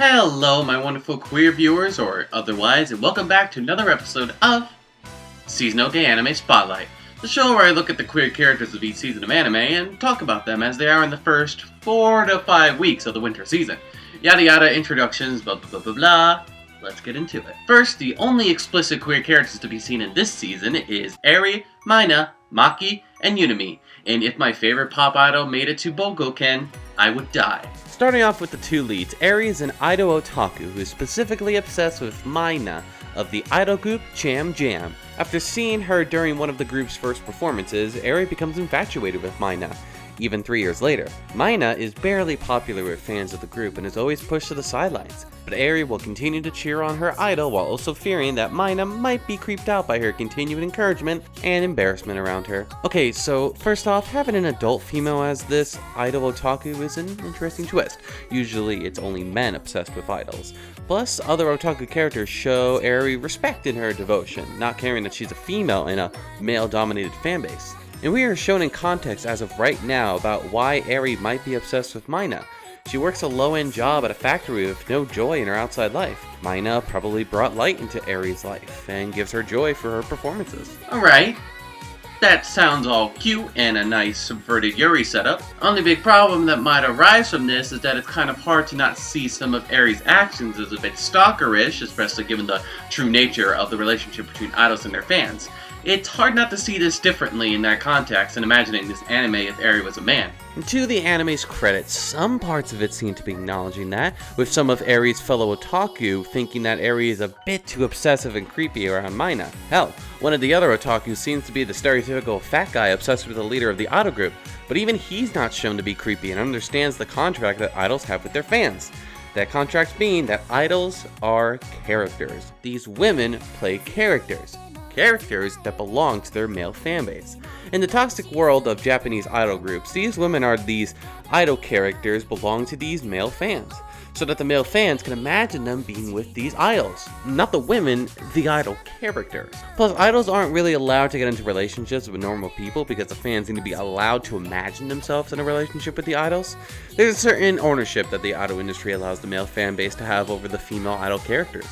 Hello, my wonderful queer viewers, or otherwise, and welcome back to another episode of Seasonal Gay Anime Spotlight, the show where I look at the queer characters of each season of anime and talk about them as they are in the first 4 to 5 weeks of the winter season. Yada yada, introductions, blah blah blah blah blah. Let's get into it. First, the only explicit queer characters to be seen in this season is Eri, Mina, Maki, and Yunami, and if my favorite pop idol made it to Bogoken, I would die. Starting off with the two leads, Eri is an idol otaku who is specifically obsessed with Mina of the idol group Cham Jam. After seeing her during one of the group's first performances, Eri becomes infatuated with Mina. Even 3 years later, Mina is barely popular with fans of the group and is always pushed to the sidelines, but Eri will continue to cheer on her idol while also fearing that Mina might be creeped out by her continued encouragement and embarrassment around her. Okay, so first off, having an adult female as this idol otaku is an interesting twist. Usually it's only men obsessed with idols. Plus, other otaku characters show Eri respect in her devotion, not caring that she's a female in a male-dominated fanbase. And we are shown in context as of right now about why Eri might be obsessed with Mina. She works a low-end job at a factory with no joy in her outside life. Mina probably brought light into Eri's life and gives her joy for her performances. Alright, that sounds all cute and a nice subverted Yuri setup. Only big problem that might arise from this is that it's kind of hard to not see some of Eri's actions as a bit stalkerish, especially given the true nature of the relationship between idols and their fans. It's hard not to see this differently in that context and imagining this anime if Eri was a man. To the anime's credit, some parts of it seem to be acknowledging that, with some of Eri's fellow otaku thinking that Eri is a bit too obsessive and creepy around Mina. Hell, one of the other otaku seems to be the stereotypical fat guy obsessed with the leader of the idol group, but even he's not shown to be creepy and understands the contract that idols have with their fans. That contract being that idols are characters. These women play characters that belong to their male fanbase. In the toxic world of Japanese idol groups, these women are these idol characters belong to these male fans, so that the male fans can imagine them being with these idols. Not the women, the idol characters. Plus, idols aren't really allowed to get into relationships with normal people because the fans need to be allowed to imagine themselves in a relationship with the idols. There's a certain ownership that the idol industry allows the male fan base to have over the female idol characters.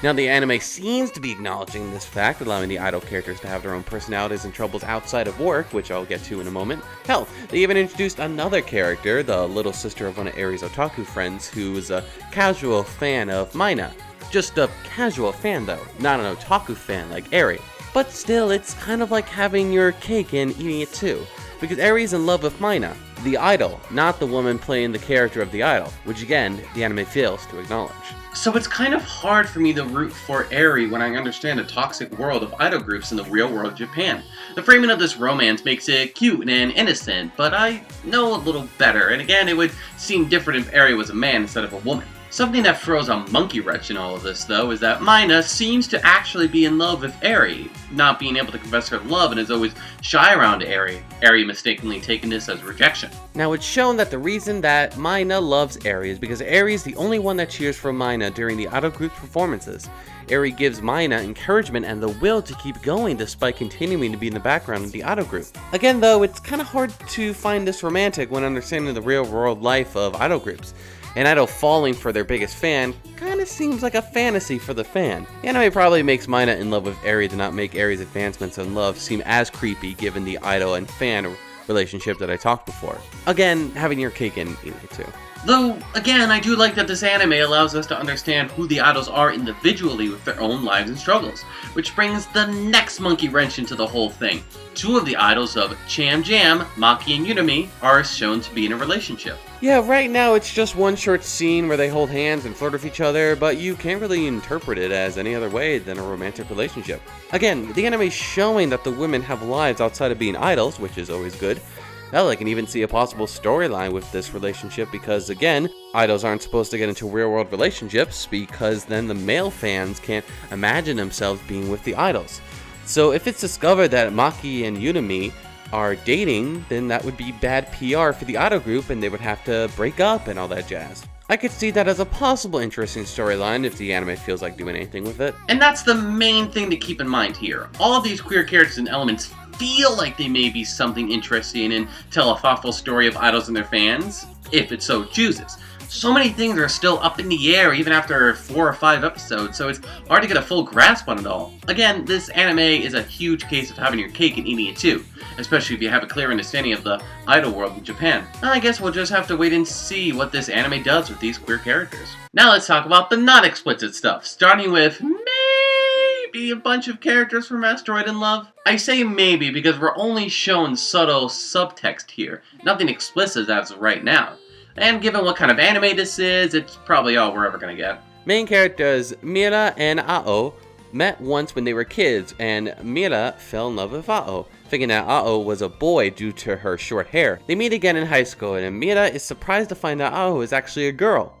Now, the anime seems to be acknowledging this fact, allowing the idol characters to have their own personalities and troubles outside of work, which I'll get to in a moment. Hell, they even introduced another character, the little sister of one of Eri's otaku friends, who is a casual fan of Mina. Just a casual fan though, not an otaku fan like Eri. But still, it's kind of like having your cake and eating it too, because Eri's in love with Mina, the idol, not the woman playing the character of the idol, which again, the anime fails to acknowledge. So it's kind of hard for me to root for Eri when I understand the toxic world of idol groups in the real world of Japan. The framing of this romance makes it cute and innocent, but I know a little better, and again, it would seem different if Eri was a man instead of a woman. Something that throws a monkey wrench in all of this, though, is that Mina seems to actually be in love with Eri, not being able to confess her love and is always shy around Eri. Eri mistakenly taking this as rejection. Now, it's shown that the reason that Mina loves Eri is because Eri is the only one that cheers for Mina during the idol group's performances. Eri gives Mina encouragement and the will to keep going despite continuing to be in the background of the idol group. Again, though, it's kind of hard to find this romantic when understanding the real-world life of idol groups. An idol falling for their biggest fan kinda seems like a fantasy for the fan. The anime probably makes Mina in love with Eri to not make Eri's advancements in love seem as creepy given the idol and fan relationship that I talked before. Again, having your cake and eating it too. Though, again, I do like that this anime allows us to understand who the idols are individually with their own lives and struggles, which brings the next monkey wrench into the whole thing. 2 of the idols of Cham Jam, Maki and Yunami, are shown to be in a relationship. Yeah, right now it's just one short scene where they hold hands and flirt with each other, but you can't really interpret it as any other way than a romantic relationship. Again, the anime is showing that the women have lives outside of being idols, which is always good. Hell, I can even see a possible storyline with this relationship because, again, idols aren't supposed to get into real-world relationships because then the male fans can't imagine themselves being with the idols. So if it's discovered that Maki and Yunami are dating, then that would be bad PR for the idol group and they would have to break up and all that jazz. I could see that as a possible interesting storyline if the anime feels like doing anything with it. And that's the main thing to keep in mind here. All of these queer characters and elements feel like they may be something interesting and tell a thoughtful story of idols and their fans, if it so chooses. So many things are still up in the air even after 4 or 5 episodes, so it's hard to get a full grasp on it all. Again, this anime is a huge case of having your cake and eating it too, especially if you have a clear understanding of the idol world in Japan. And I guess we'll just have to wait and see what this anime does with these queer characters. Now let's talk about the non-explicit stuff, starting with maybe a bunch of characters from Asteroid in Love. I say maybe because we're only shown subtle subtext here, nothing explicit as of right now. And given what kind of anime this is, it's probably all we're ever gonna get. Main characters Mira and Ao met once when they were kids, and Mira fell in love with Ao, thinking that Ao was a boy due to her short hair. They meet again in high school, and Mira is surprised to find out Ao is actually a girl.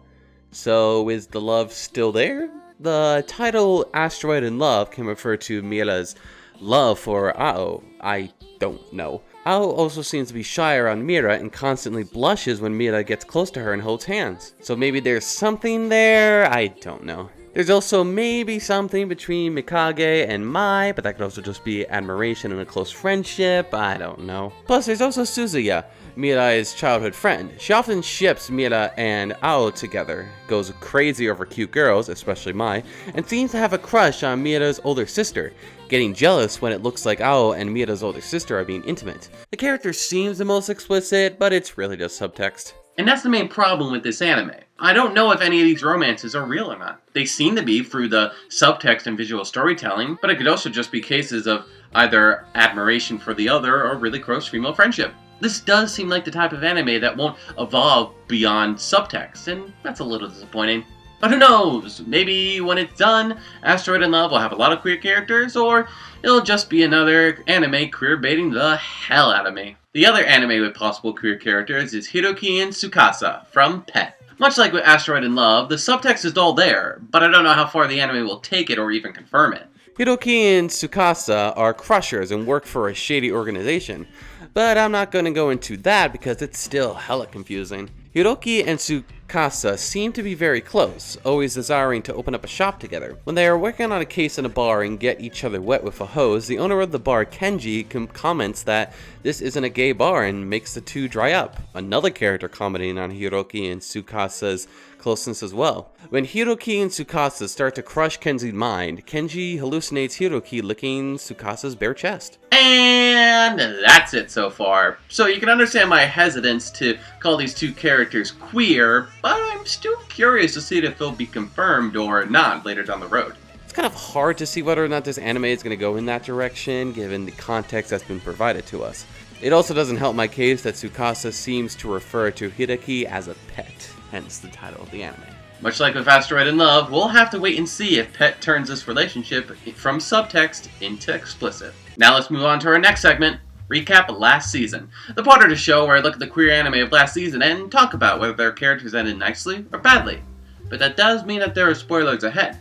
So is the love still there? The title Asteroid in Love can refer to Mira's love for Ao. I don't know. Ao also seems to be shy around Mira and constantly blushes when Mira gets close to her and holds hands. So maybe there's something there? I don't know. There's also maybe something between Mikage and Mai, but that could also just be admiration and a close friendship. I don't know. Plus, there's also Suzuya, Mira's childhood friend. She often ships Mira and Ao together, goes crazy over cute girls, especially Mai, and seems to have a crush on Mira's older sister, getting jealous when it looks like Ao and Mira's older sister are being intimate. The character seems the most explicit, but it's really just subtext. And that's the main problem with this anime. I don't know if any of these romances are real or not. They seem to be through the subtext and visual storytelling, but it could also just be cases of either admiration for the other or really close female friendship. This does seem like the type of anime that won't evolve beyond subtext, and that's a little disappointing. But who knows? Maybe when it's done, Asteroid in Love will have a lot of queer characters, or it'll just be another anime queer-baiting the hell out of me. The other anime with possible queer characters is Hiroki and Tsukasa from Pet. Much like with Asteroid in Love, the subtext is all there, but I don't know how far the anime will take it or even confirm it. Hiroki and Tsukasa are crushers and work for a shady organization, but I'm not going to go into that because it's still hella confusing. Hiroki and Tsukasa seem to be very close, always desiring to open up a shop together. When they are working on a case in a bar and get each other wet with a hose, the owner of the bar, Kenji, comments that this isn't a gay bar and makes the two dry up. Another character commenting on Hiroki and Tsukasa's closeness as well. When Hiroki and Tsukasa start to crush Kenji's mind, Kenji hallucinates Hiroki licking Tsukasa's bare chest. And that's it so far. So you can understand my hesitance to call these two characters queer, but I'm still curious to see if they'll be confirmed or not later down the road. It's kind of hard to see whether or not this anime is going to go in that direction, given the context that's been provided to us. It also doesn't help my case that Tsukasa seems to refer to Hiroki as a pet, hence the title of the anime. Much like with Asteroid in Love, we'll have to wait and see if Pet turns this relationship from subtext into explicit. Now let's move on to our next segment, recap of last season. The part of the show where I look at the queer anime of last season and talk about whether their characters ended nicely or badly. But that does mean that there are spoilers ahead.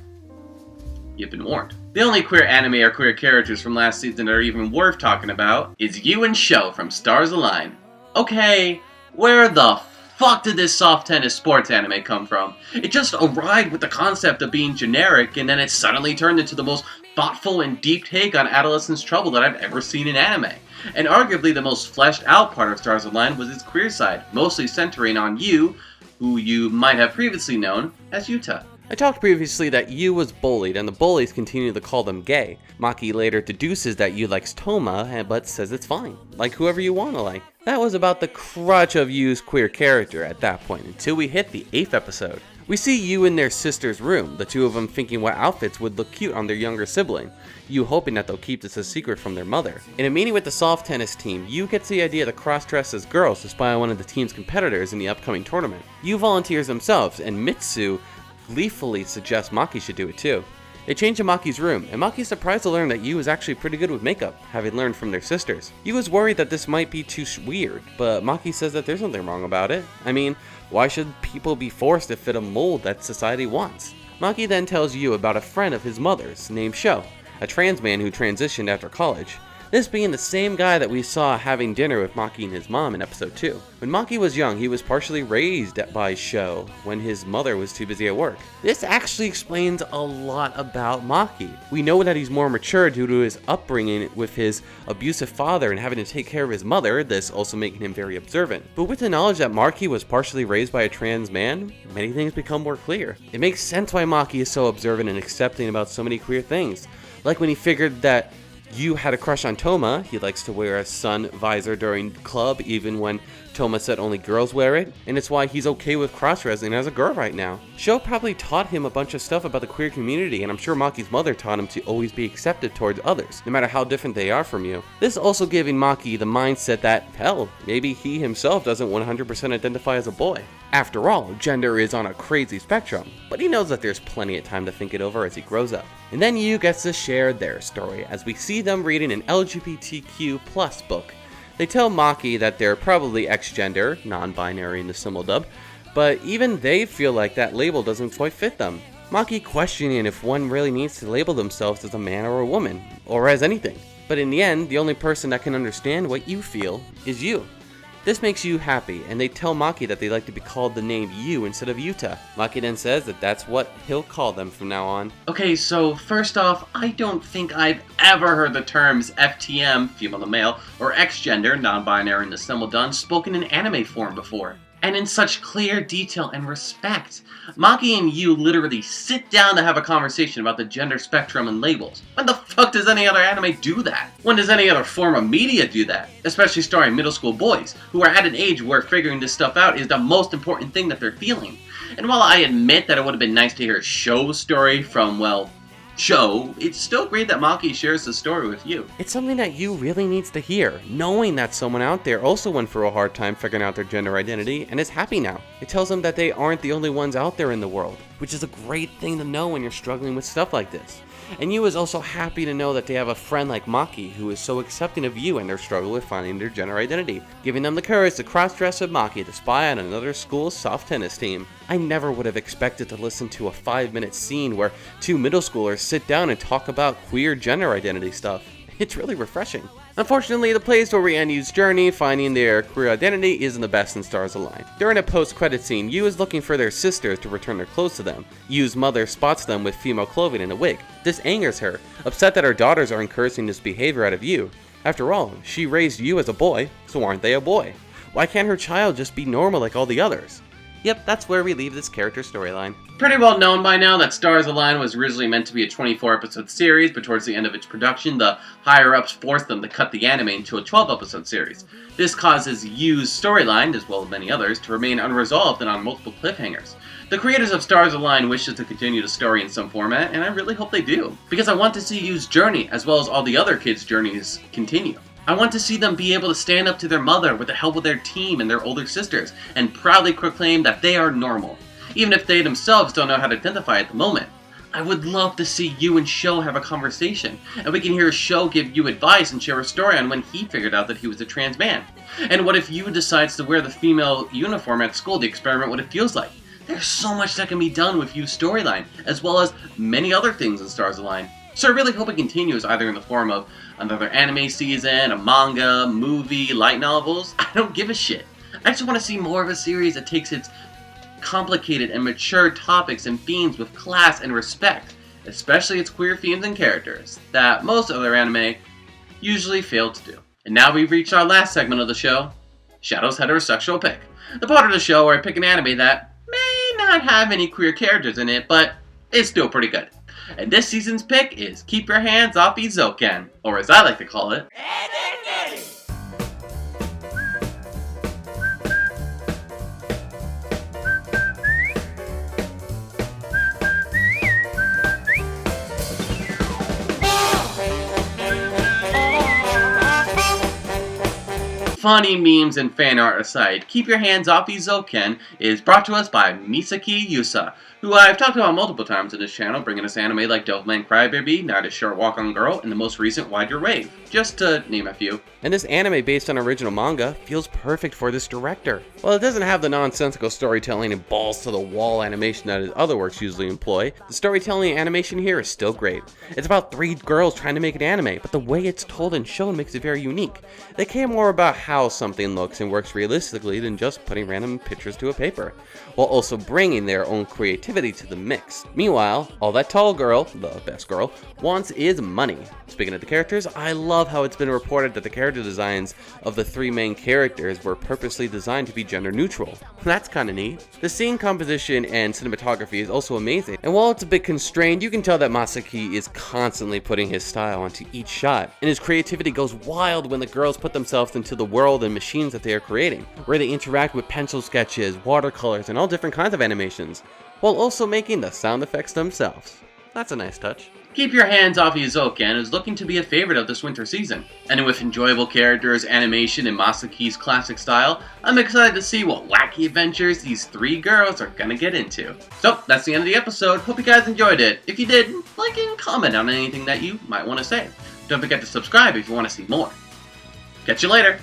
You've been warned. The only queer anime or queer characters from last season that are even worth talking about is Yu and Sho from Stars Align. Okay, where the fuck did this soft tennis sports anime come from? It just arrived with the concept of being generic, and then it suddenly turned into the most thoughtful and deep take on adolescence trouble that I've ever seen in anime. And arguably the most fleshed out part of Stars Align was its queer side, mostly centering on Yu, who you might have previously known as Yuta. I talked previously that Yu was bullied, and the bullies continue to call them gay. Maki later deduces that Yu likes Toma, but says it's fine. Like whoever you wanna like. That was about the crutch of Yu's queer character at that point, until we hit the 8th episode. We see Yu in their sister's room, the two of them thinking what outfits would look cute on their younger sibling, Yu hoping that they'll keep this a secret from their mother. In a meeting with the soft tennis team, Yu gets the idea to cross-dress as girls to spy on one of the team's competitors in the upcoming tournament. Yu volunteers themselves, and Mitsu gleefully suggests Maki should do it too. They change to Maki's room, and Maki's surprised to learn that Yu is actually pretty good with makeup, having learned from their sisters. Yu is worried that this might be too weird, but Maki says that there's nothing wrong about it. I mean, why should people be forced to fit a mold that society wants? Maki then tells Yu about a friend of his mother's named Sho, a trans man who transitioned after college. this being the same guy that we saw having dinner with Maki and his mom in episode 2. When Maki was young, he was partially raised by Sho when his mother was too busy at work. This actually explains a lot about Maki. We know that he's more mature due to his upbringing with his abusive father and having to take care of his mother, this also making him very observant. But with the knowledge that Maki was partially raised by a trans man, many things become more clear. It makes sense why Maki is so observant and accepting about so many queer things. Like when he figured that Yu had a crush on Toma. He likes to wear a sun visor during club even when Toma said only girls wear it, and it's why he's okay with cross-dressing as a girl right now. Sho probably taught him a bunch of stuff about the queer community, and I'm sure Maki's mother taught him to always be accepted towards others, no matter how different they are from you. This also giving Maki the mindset that, hell, maybe he himself doesn't 100% identify as a boy. After all, gender is on a crazy spectrum, but he knows that there's plenty of time to think it over as he grows up. And then Yu gets to share their story as we see them reading an LGBTQ+ book. They tell Maki that they're probably X-gender, non-binary in the simuldub, but even they feel like that label doesn't quite fit them. Maki questioning if one really needs to label themselves as a man or a woman, or as anything. But in the end, the only person that can understand what you feel is you. This makes Yu happy, and they tell Maki that they like to be called the name Yu instead of Yuta. Maki then says that that's what he'll call them from now on. Okay, so first off, I don't think I've ever heard the terms FTM, female to male, or X-gender, non-binary in the simuldub, spoken in anime form before. And in such clear detail and respect. Maki and Yu literally sit down to have a conversation about the gender spectrum and labels. When the fuck does any other anime do that? When does any other form of media do that? Especially starring middle school boys, who are at an age where figuring this stuff out is the most important thing that they're feeling. And while I admit that it would have been nice to hear Sho's story from, well, Sho, it's still great that Maki shares the story with you. It's something that Yu really needs to hear, knowing that someone out there also went through a hard time figuring out their gender identity and is happy now. It tells them that they aren't the only ones out there in the world, which is a great thing to know when you're struggling with stuff like this. And Yu is also happy to know that they have a friend like Maki who is so accepting of Yu and their struggle with finding their gender identity, giving them the courage to cross-dress with Maki to spy on another school's soft tennis team. I never would have expected to listen to a 5-minute scene where 2 middle schoolers sit down and talk about queer gender identity stuff. It's really refreshing. Unfortunately, the place where we end Yu's journey finding their queer identity isn't the best in Stars Align. During a post-credit scene, Yu is looking for their sisters to return their clothes to them. Yu's mother spots them with female clothing and a wig. This angers her, upset that her daughters are encouraging this behavior out of Yu. After all, she raised Yu as a boy, so aren't they a boy? Why can't her child just be normal like all the others? Yep, that's where we leave this character storyline. Pretty well known by now that Stars Align was originally meant to be a 24-episode series, but towards the end of its production, the higher-ups forced them to cut the anime into a 12-episode series. This causes Yu's storyline, as well as many others, to remain unresolved and on multiple cliffhangers. The creators of Stars Align wishes to continue the story in some format, and I really hope they do, because I want to see Yu's journey, as well as all the other kids' journeys, continue. I want to see them be able to stand up to their mother with the help of their team and their older sisters, and proudly proclaim that they are normal, even if they themselves don't know how to identify at the moment. I would love to see Yu and Sho have a conversation, and we can hear Sho give Yu advice and share a story on when he figured out that he was a trans man. And what if Yu decides to wear the female uniform at school to experiment what it feels like? There's so much that can be done with Yu's storyline, as well as many other things in Stars Align. So I really hope it continues either in the form of another anime season, a manga, movie, light novels. I don't give a shit. I just want to see more of a series that takes its complicated and mature topics and themes with class and respect, especially its queer themes and characters, that most other anime usually fail to do. And now we've reached our last segment of the show, Shadow's Heterosexual Pick. The part of the show where I pick an anime that may not have any queer characters in it, but is still pretty good. And this season's pick is Keep Your Hands Off Eizouken, or as I like to call it, funny memes and fan art aside, Keep Your Hands Off Eizouken is brought to us by Misaki Yusa, who I've talked about multiple times in this channel, bringing us anime like Devilman Crybaby, Night of Short Walk on Girl, and the most recent Wide Your Wave, just to name a few. And this anime based on original manga feels perfect for this director. While it doesn't have the nonsensical storytelling and balls to the wall animation that his other works usually employ, the storytelling and animation here is still great. It's about 3 girls trying to make an anime, but the way it's told and shown makes it very unique. They care more about how something looks and works realistically than just putting random pictures to a paper, while also bringing their own creativity to the mix. Meanwhile, all that tall girl, the best girl, wants is money. Speaking of the characters, I love how it's been reported that the character designs of the 3 main characters were purposely designed to be gender neutral. That's kinda neat. The scene composition and cinematography is also amazing, and while it's a bit constrained, you can tell that Masaki is constantly putting his style onto each shot, and his creativity goes wild when the girls put themselves into the world and machines that they are creating, where they interact with pencil sketches, watercolors, and all different kinds of animations, while also making the sound effects themselves. That's a nice touch. Keep your hands off Yuzoken, who's looking to be a favorite of this winter season. And with enjoyable characters, animation, and Masaki's classic style, I'm excited to see what wacky adventures these 3 girls are gonna get into. So, that's the end of the episode. Hope you guys enjoyed it. If you did, like and comment on anything that you might want to say. Don't forget to subscribe if you want to see more. Catch you later!